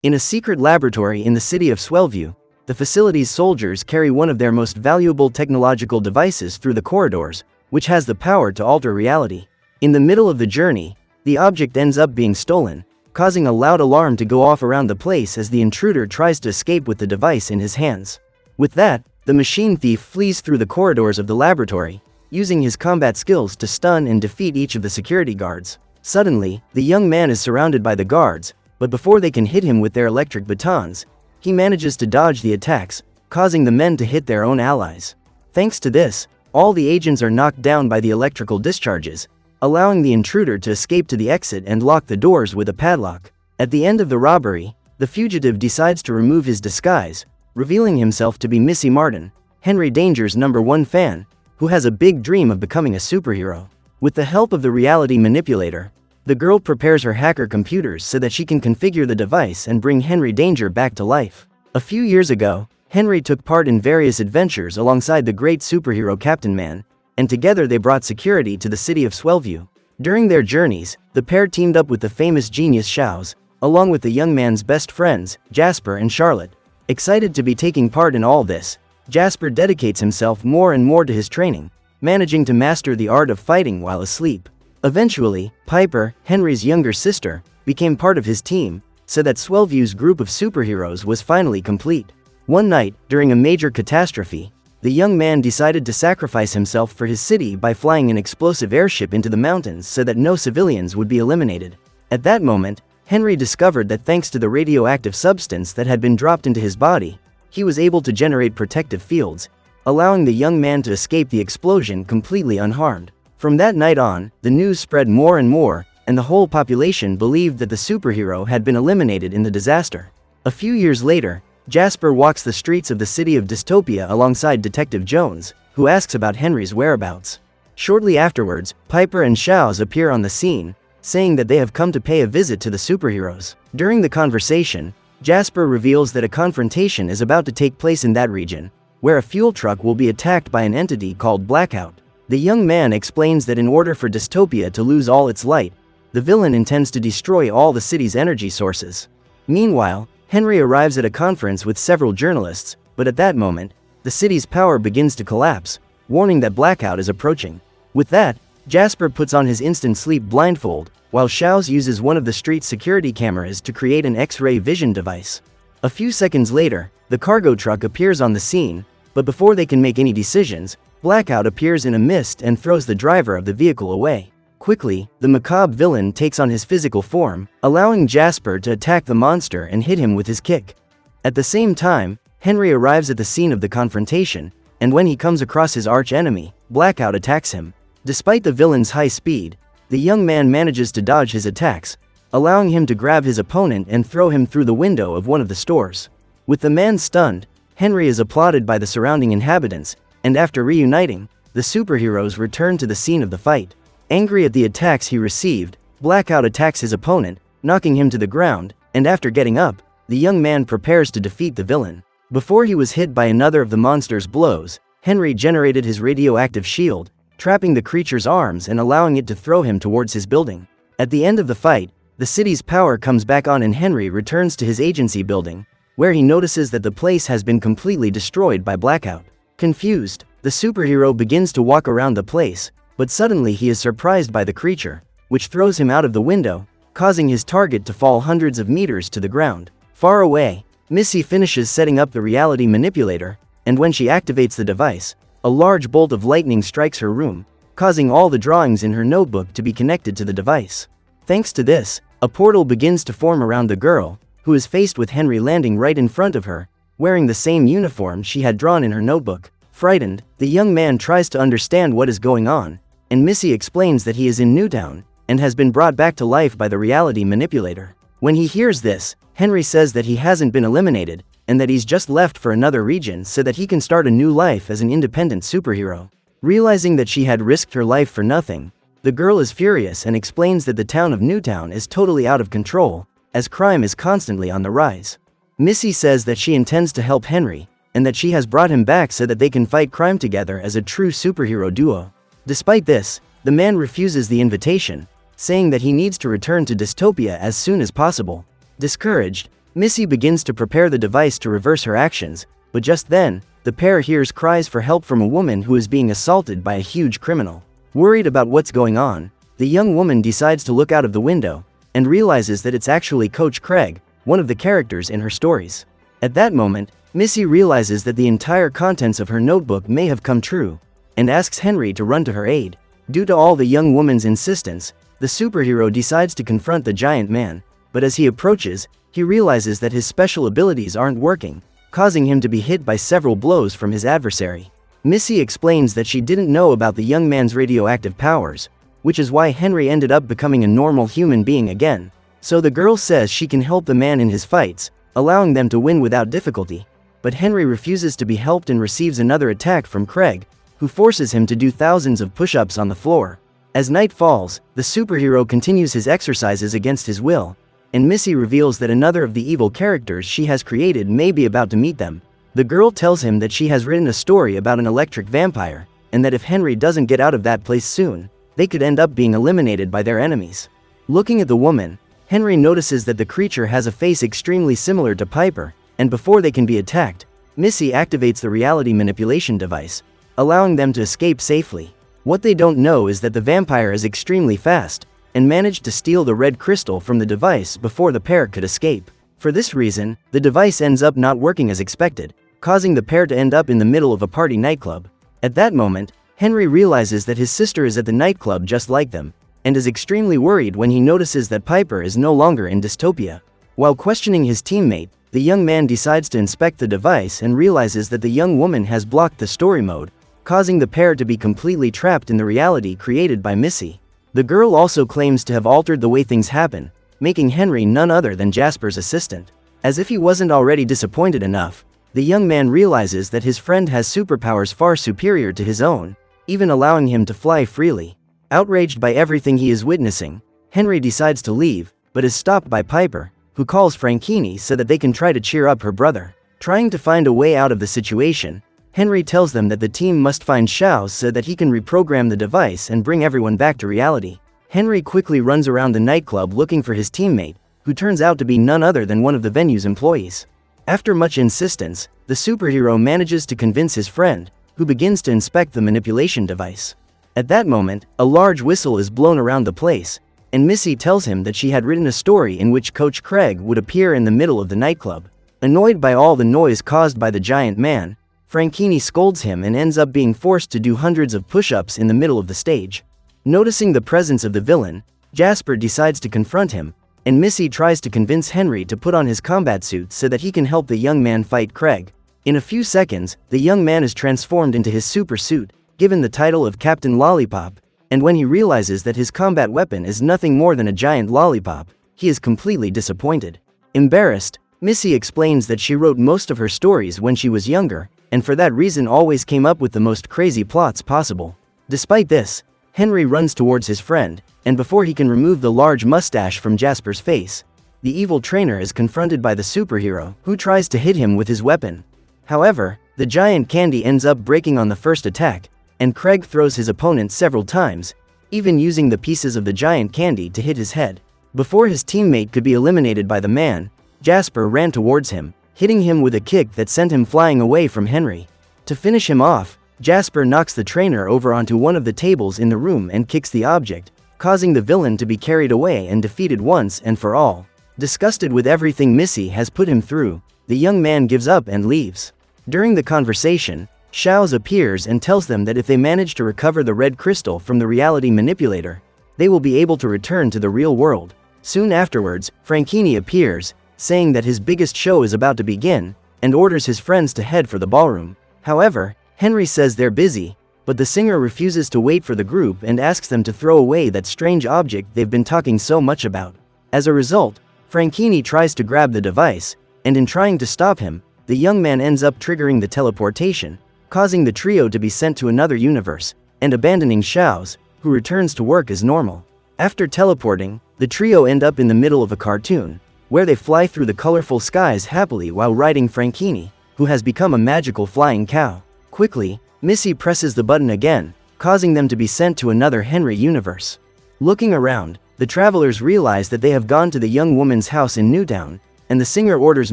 In a secret laboratory in the city of Swellview, the facility's soldiers carry one of their most valuable technological devices through the corridors, which has the power to alter reality. In the middle of the journey, the object ends up being stolen, causing a loud alarm to go off around the place as the intruder tries to escape with the device in his hands. With that, the machine thief flees through the corridors of the laboratory, using his combat skills to stun and defeat each of the security guards. Suddenly, the young man is surrounded by the guards, but before they can hit him with their electric batons, he manages to dodge the attacks, causing the men to hit their own allies. Thanks to this, all the agents are knocked down by the electrical discharges, allowing the intruder to escape to the exit and lock the doors with a padlock. At the end of the robbery, the fugitive decides to remove his disguise, revealing himself to be Missy Martin, Henry Danger's #1 fan, who has a big dream of becoming a superhero. With the help of the reality manipulator, the girl prepares her hacker computers so that she can configure the device and bring Henry Danger back to life. A few years ago, Henry took part in various adventures alongside the great superhero Captain Man, and together they brought security to the city of Swellview. During their journeys, the pair teamed up with the famous genius Shouse, along with the young man's best friends, Jasper and Charlotte. Excited to be taking part in all this, Jasper dedicates himself more and more to his training, managing to master the art of fighting while asleep. Eventually, Piper, Henry's younger sister, became part of his team, so that Swellview's group of superheroes was finally complete. One night, during a major catastrophe, the young man decided to sacrifice himself for his city by flying an explosive airship into the mountains so that no civilians would be eliminated. At that moment, Henry discovered that thanks to the radioactive substance that had been dropped into his body, he was able to generate protective fields, allowing the young man to escape the explosion completely unharmed. From that night on, the news spread more and more, and the whole population believed that the superhero had been eliminated in the disaster. A few years later, Jasper walks the streets of the city of Dystopia alongside Detective Jones, who asks about Henry's whereabouts. Shortly afterwards, Piper and Shouse appear on the scene, saying that they have come to pay a visit to the superheroes. During the conversation, Jasper reveals that a confrontation is about to take place in that region, where a fuel truck will be attacked by an entity called Blackout. The young man explains that in order for Dystopia to lose all its light, the villain intends to destroy all the city's energy sources. Meanwhile, Henry arrives at a conference with several journalists, but at that moment, the city's power begins to collapse, warning that Blackout is approaching. With that, Jasper puts on his instant sleep blindfold, while Shouse uses one of the street's security cameras to create an X-ray vision device. A few seconds later, the cargo truck appears on the scene, but before they can make any decisions, Blackout appears in a mist and throws the driver of the vehicle away. Quickly, the macabre villain takes on his physical form, allowing Jasper to attack the monster and hit him with his kick. At the same time, Henry arrives at the scene of the confrontation, and when he comes across his arch-enemy, Blackout attacks him. Despite the villain's high speed, the young man manages to dodge his attacks, allowing him to grab his opponent and throw him through the window of one of the stores. With the man stunned, Henry is applauded by the surrounding inhabitants, and after reuniting, the superheroes return to the scene of the fight. Angry at the attacks he received, Blackout attacks his opponent, knocking him to the ground, and after getting up, the young man prepares to defeat the villain. Before he was hit by another of the monster's blows, Henry generated his radioactive shield, trapping the creature's arms and allowing it to throw him towards his building. At the end of the fight, the city's power comes back on and Henry returns to his agency building, where he notices that the place has been completely destroyed by Blackout. Confused, the superhero begins to walk around the place, but suddenly he is surprised by the creature, which throws him out of the window, causing his target to fall hundreds of meters to the ground. Far away, Missy finishes setting up the reality manipulator, and when she activates the device, a large bolt of lightning strikes her room, causing all the drawings in her notebook to be connected to the device. Thanks to this, a portal begins to form around the girl, who is faced with Henry landing right in front of her, wearing the same uniform she had drawn in her notebook. Frightened, the young man tries to understand what is going on, and Missy explains that he is in Newtown, and has been brought back to life by the reality manipulator. When he hears this, Henry says that he hasn't been eliminated, and that he's just left for another region so that he can start a new life as an independent superhero. Realizing that she had risked her life for nothing, the girl is furious and explains that the town of Newtown is totally out of control, as crime is constantly on the rise. Missy says that she intends to help Henry, and that she has brought him back so that they can fight crime together as a true superhero duo. Despite this, the man refuses the invitation, saying that he needs to return to Dystopia as soon as possible. Discouraged, Missy begins to prepare the device to reverse her actions, but just then, the pair hears cries for help from a woman who is being assaulted by a huge criminal. Worried about what's going on, the young woman decides to look out of the window, and realizes that it's actually Coach Craig, one of the characters in her stories. At that moment, Missy realizes that the entire contents of her notebook may have come true, and asks Henry to run to her aid. Due to all the young woman's insistence, the superhero decides to confront the giant man, but as he approaches, he realizes that his special abilities aren't working, causing him to be hit by several blows from his adversary. Missy explains that she didn't know about the young man's radioactive powers, which is why Henry ended up becoming a normal human being again. So the girl says she can help the man in his fights, allowing them to win without difficulty. But Henry refuses to be helped and receives another attack from Craig, who forces him to do thousands of push-ups on the floor. As night falls, the superhero continues his exercises against his will, and Missy reveals that another of the evil characters she has created may be about to meet them. The girl tells him that she has written a story about an electric vampire, and that if Henry doesn't get out of that place soon, they could end up being eliminated by their enemies. Looking at the woman, Henry notices that the creature has a face extremely similar to Piper, and before they can be attacked, Missy activates the reality manipulation device, allowing them to escape safely. What they don't know is that the vampire is extremely fast, and managed to steal the red crystal from the device before the pair could escape. For this reason, the device ends up not working as expected, causing the pair to end up in the middle of a party nightclub. At that moment, Henry realizes that his sister is at the nightclub just like them, and is extremely worried when he notices that Piper is no longer in dystopia. While questioning his teammate, the young man decides to inspect the device and realizes that the young woman has blocked the story mode, causing the pair to be completely trapped in the reality created by Missy. The girl also claims to have altered the way things happen, making Henry none other than Jasper's assistant. As if he wasn't already disappointed enough, the young man realizes that his friend has superpowers far superior to his own, even allowing him to fly freely. Outraged by everything he is witnessing, Henry decides to leave, but is stopped by Piper, who calls Franchini so that they can try to cheer up her brother. Trying to find a way out of the situation, Henry tells them that the team must find Xiao so that he can reprogram the device and bring everyone back to reality. Henry quickly runs around the nightclub looking for his teammate, who turns out to be none other than one of the venue's employees. After much insistence, the superhero manages to convince his friend, who begins to inspect the manipulation device. At that moment, a large whistle is blown around the place, and Missy tells him that she had written a story in which Coach Craig would appear in the middle of the nightclub. Annoyed by all the noise caused by the giant man, Franchini scolds him and ends up being forced to do hundreds of push-ups in the middle of the stage. Noticing the presence of the villain, Jasper decides to confront him, and Missy tries to convince Henry to put on his combat suit so that he can help the young man fight Craig. In a few seconds, the young man is transformed into his super suit, given the title of Captain Lollipop, and when he realizes that his combat weapon is nothing more than a giant lollipop, he is completely disappointed. Embarrassed, Missy explains that she wrote most of her stories when she was younger, and for that reason always came up with the most crazy plots possible. Despite this, Henry runs towards his friend, and before he can remove the large mustache from Jasper's face, the evil trainer is confronted by the superhero, who tries to hit him with his weapon. However, the giant candy ends up breaking on the first attack, and Craig throws his opponent several times, even using the pieces of the giant candy to hit his head. Before his teammate could be eliminated by the man, Jasper ran towards him, hitting him with a kick that sent him flying away from Henry. To finish him off, Jasper knocks the trainer over onto one of the tables in the room and kicks the object, causing the villain to be carried away and defeated once and for all. Disgusted with everything Missy has put him through, the young man gives up and leaves. During the conversation, Xiao appears and tells them that if they manage to recover the red crystal from the reality manipulator, they will be able to return to the real world. Soon afterwards, Franchini appears, saying that his biggest show is about to begin, and orders his friends to head for the ballroom. However, Henry says they're busy, but the singer refuses to wait for the group and asks them to throw away that strange object they've been talking so much about. As a result, Franchini tries to grab the device, and in trying to stop him, the young man ends up triggering the teleportation, causing the trio to be sent to another universe, and abandoning Xiao, who returns to work as normal. After teleporting, the trio end up in the middle of a cartoon, where they fly through the colorful skies happily while riding Franchini, who has become a magical flying cow. Quickly, Missy presses the button again, causing them to be sent to another Henry universe. Looking around, the travelers realize that they have gone to the young woman's house in Newtown, and the singer orders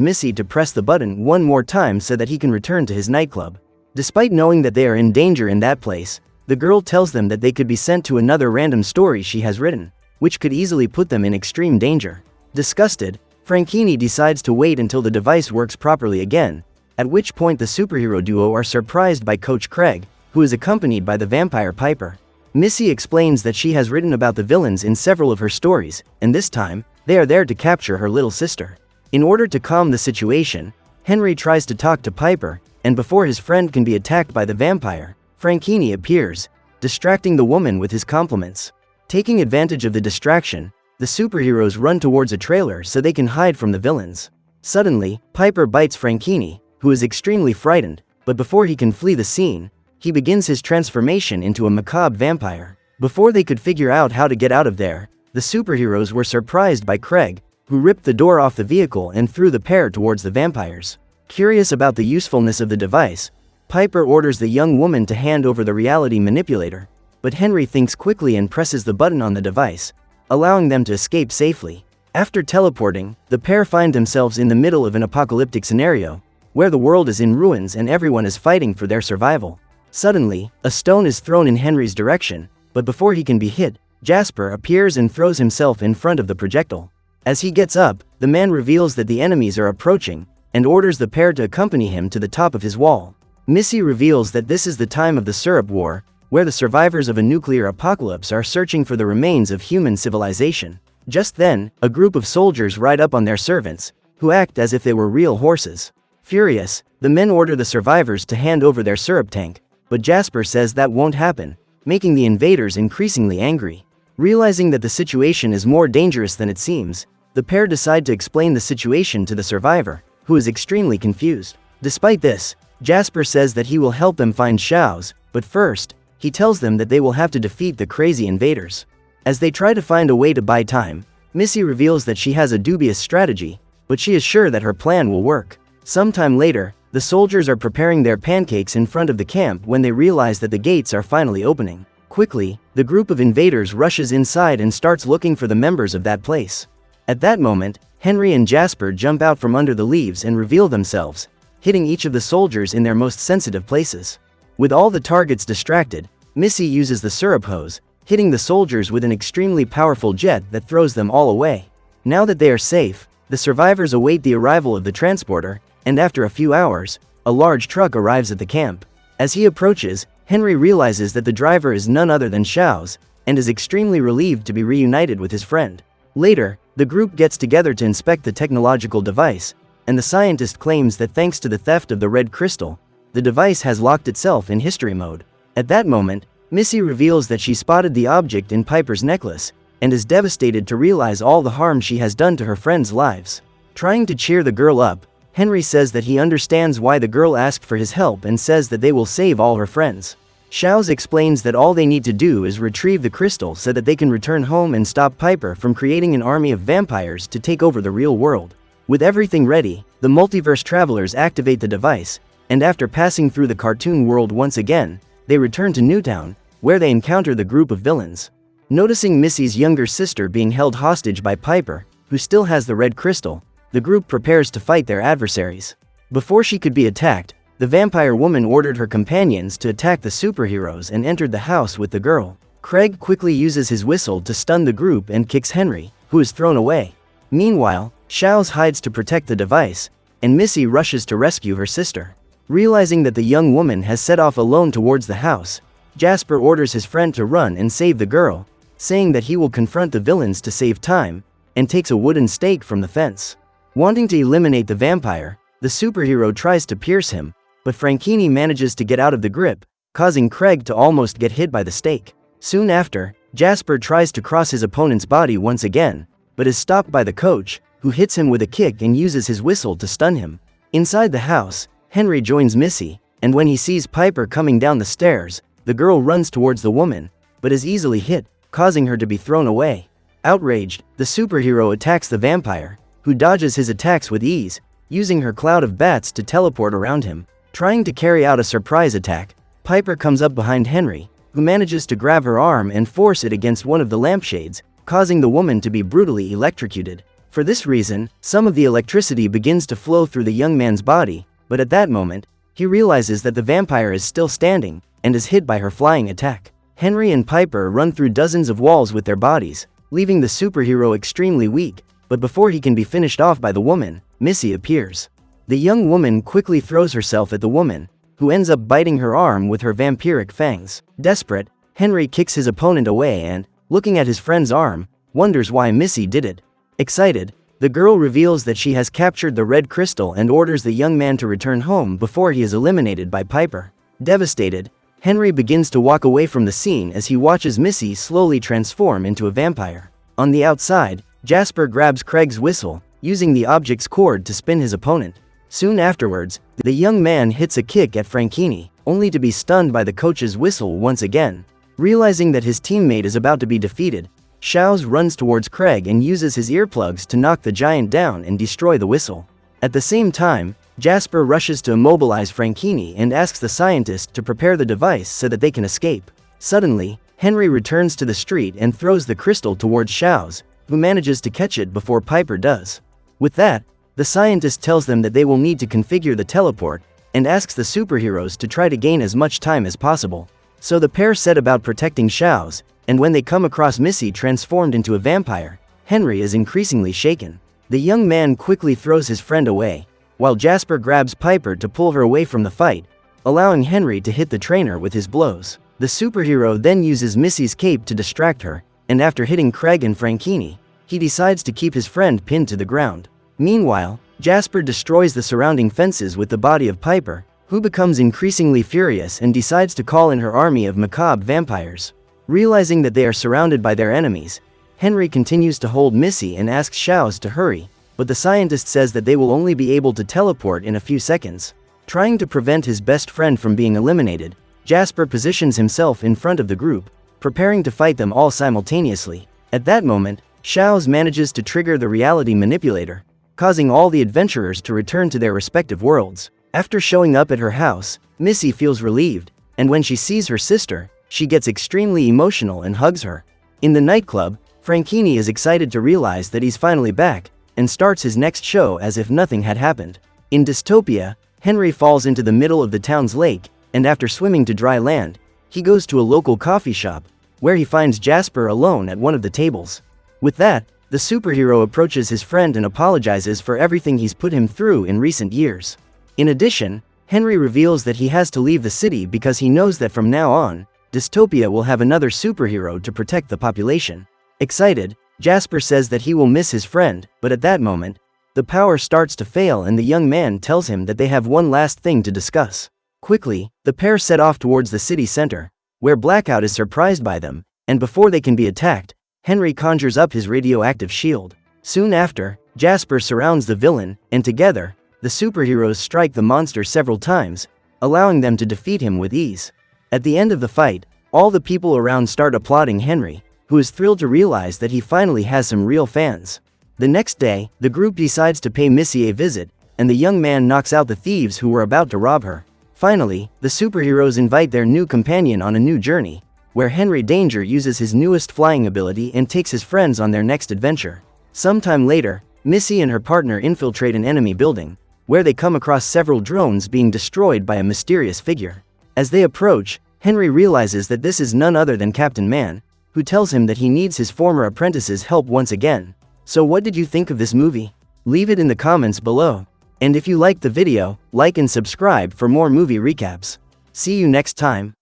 Missy to press the button one more time so that he can return to his nightclub. Despite knowing that they are in danger in that place, the girl tells them that they could be sent to another random story she has written, which could easily put them in extreme danger. Disgusted, Franchini decides to wait until the device works properly again, at which point the superhero duo are surprised by Coach Craig, who is accompanied by the vampire Piper. Missy explains that she has written about the villains in several of her stories, and this time, they are there to capture her little sister. In order to calm the situation, Henry tries to talk to Piper, and before his friend can be attacked by the vampire, Franchini appears, distracting the woman with his compliments. Taking advantage of the distraction, the superheroes run towards a trailer so they can hide from the villains. Suddenly, Piper bites Franchini, who is extremely frightened, but before he can flee the scene, he begins his transformation into a macabre vampire. Before they could figure out how to get out of there, the superheroes were surprised by Craig, who ripped the door off the vehicle and threw the pair towards the vampires. Curious about the usefulness of the device, Piper orders the young woman to hand over the reality manipulator, but Henry thinks quickly and presses the button on the device, allowing them to escape safely. After teleporting, the pair find themselves in the middle of an apocalyptic scenario, where the world is in ruins and everyone is fighting for their survival. Suddenly, a stone is thrown in Henry's direction, but before he can be hit, Jasper appears and throws himself in front of the projectile. As he gets up, the man reveals that the enemies are approaching, and orders the pair to accompany him to the top of his wall. Missy reveals that this is the time of the Syrup War, where the survivors of a nuclear apocalypse are searching for the remains of human civilization. Just then, a group of soldiers ride up on their servants, who act as if they were real horses. Furious, the men order the survivors to hand over their syrup tank, but Jasper says that won't happen, making the invaders increasingly angry. Realizing that the situation is more dangerous than it seems, the pair decide to explain the situation to the survivor, who is extremely confused. Despite this, Jasper says that he will help them find Xiao's, but first, he tells them that they will have to defeat the crazy invaders. As they try to find a way to buy time, Missy reveals that she has a dubious strategy, but she is sure that her plan will work. Sometime later, the soldiers are preparing their pancakes in front of the camp when they realize that the gates are finally opening. Quickly, the group of invaders rushes inside and starts looking for the members of that place. At that moment, Henry and Jasper jump out from under the leaves and reveal themselves, hitting each of the soldiers in their most sensitive places. With all the targets distracted, Missy uses the syrup hose, hitting the soldiers with an extremely powerful jet that throws them all away. Now that they are safe, the survivors await the arrival of the transporter, and after a few hours, a large truck arrives at the camp. As he approaches, Henry realizes that the driver is none other than Xiao's, and is extremely relieved to be reunited with his friend. Later, the group gets together to inspect the technological device, and the scientist claims that thanks to the theft of the red crystal, the device has locked itself in history mode. At that moment, Missy reveals that she spotted the object in Piper's necklace, and is devastated to realize all the harm she has done to her friends' lives. Trying to cheer the girl up, Henry says that he understands why the girl asked for his help and says that they will save all her friends. Xiao's explains that all they need to do is retrieve the crystal so that they can return home and stop Piper from creating an army of vampires to take over the real world. With everything ready, the multiverse travelers activate the device, and after passing through the cartoon world once again, they return to Newtown, where they encounter the group of villains. Noticing Missy's younger sister being held hostage by Piper, who still has the red crystal, the group prepares to fight their adversaries. Before she could be attacked, the vampire woman ordered her companions to attack the superheroes and entered the house with the girl. Craig quickly uses his whistle to stun the group and kicks Henry, who is thrown away. Meanwhile, Xiao's hides to protect the device, and Missy rushes to rescue her sister. Realizing that the young woman has set off alone towards the house, Jasper orders his friend to run and save the girl, saying that he will confront the villains to save time, and takes a wooden stake from the fence. Wanting to eliminate the vampire, the superhero tries to pierce him, but Franchini manages to get out of the grip, causing Craig to almost get hit by the stake. Soon after, Jasper tries to cross his opponent's body once again, but is stopped by the coach, who hits him with a kick and uses his whistle to stun him. Inside the house, Henry joins Missy, and when he sees Piper coming down the stairs, the girl runs towards the woman, but is easily hit, causing her to be thrown away. Outraged, the superhero attacks the vampire, who dodges his attacks with ease, using her cloud of bats to teleport around him. Trying to carry out a surprise attack, Piper comes up behind Henry, who manages to grab her arm and force it against one of the lampshades, causing the woman to be brutally electrocuted. For this reason, some of the electricity begins to flow through the young man's body, but at that moment, he realizes that the vampire is still standing and is hit by her flying attack. Henry and Piper run through dozens of walls with their bodies, leaving the superhero extremely weak, but before he can be finished off by the woman, Missy appears. The young woman quickly throws herself at the woman, who ends up biting her arm with her vampiric fangs. Desperate, Henry kicks his opponent away and, looking at his friend's arm, wonders why Missy did it. Excited, the girl reveals that she has captured the red crystal and orders the young man to return home before he is eliminated by Piper. Devastated, Henry begins to walk away from the scene as he watches Missy slowly transform into a vampire. On the outside, Jasper grabs Craig's whistle, using the object's cord to spin his opponent. Soon afterwards, the young man hits a kick at Franchini, only to be stunned by the coach's whistle once again. Realizing that his teammate is about to be defeated, Shouse runs towards Craig and uses his earplugs to knock the giant down and destroy the whistle. At the same time, Jasper rushes to immobilize Franchini and asks the scientist to prepare the device so that they can escape. Suddenly, Henry returns to the street and throws the crystal towards Shouse, who manages to catch it before Piper does. With that, the scientist tells them that they will need to configure the teleport and asks the superheroes to try to gain as much time as possible. So the pair set about protecting Shouse, and when they come across Missy transformed into a vampire, Henry is increasingly shaken. The young man quickly throws his friend away, while Jasper grabs Piper to pull her away from the fight, allowing Henry to hit the trainer with his blows. The superhero then uses Missy's cape to distract her, and after hitting Craig and Franchini, he decides to keep his friend pinned to the ground. Meanwhile, Jasper destroys the surrounding fences with the body of Piper, who becomes increasingly furious and decides to call in her army of macabre vampires. Realizing that they are surrounded by their enemies, Henry continues to hold Missy and asks Shouse to hurry, but the scientist says that they will only be able to teleport in a few seconds. Trying to prevent his best friend from being eliminated, Jasper positions himself in front of the group, preparing to fight them all simultaneously. At that moment, Shouse manages to trigger the reality manipulator, causing all the adventurers to return to their respective worlds. After showing up at her house, Missy feels relieved, and when she sees her sister, she gets extremely emotional and hugs her. In the nightclub, Franchini is excited to realize that he's finally back, and starts his next show as if nothing had happened. In Dystopia, Henry falls into the middle of the town's lake, and after swimming to dry land, he goes to a local coffee shop, where he finds Jasper alone at one of the tables. With that, the superhero approaches his friend and apologizes for everything he's put him through in recent years. In addition, Henry reveals that he has to leave the city because he knows that from now on, Dystopia will have another superhero to protect the population. Excited, Jasper says that he will miss his friend, but at that moment, the power starts to fail and the young man tells him that they have one last thing to discuss. Quickly, the pair set off towards the city center, where Blackout is surprised by them, and before they can be attacked, Henry conjures up his radioactive shield. Soon after, Jasper surrounds the villain, and together, the superheroes strike the monster several times, allowing them to defeat him with ease. At the end of the fight, all the people around start applauding Henry, who is thrilled to realize that he finally has some real fans. The next day, the group decides to pay Missy a visit, and the young man knocks out the thieves who were about to rob her. Finally, the superheroes invite their new companion on a new journey, where Henry Danger uses his newest flying ability and takes his friends on their next adventure. Sometime later, Missy and her partner infiltrate an enemy building, where they come across several drones being destroyed by a mysterious figure. As they approach, Henry realizes that this is none other than Captain Man, who tells him that he needs his former apprentice's help once again. So what did you think of this movie? Leave it in the comments below. And if you liked the video, like and subscribe for more movie recaps. See you next time.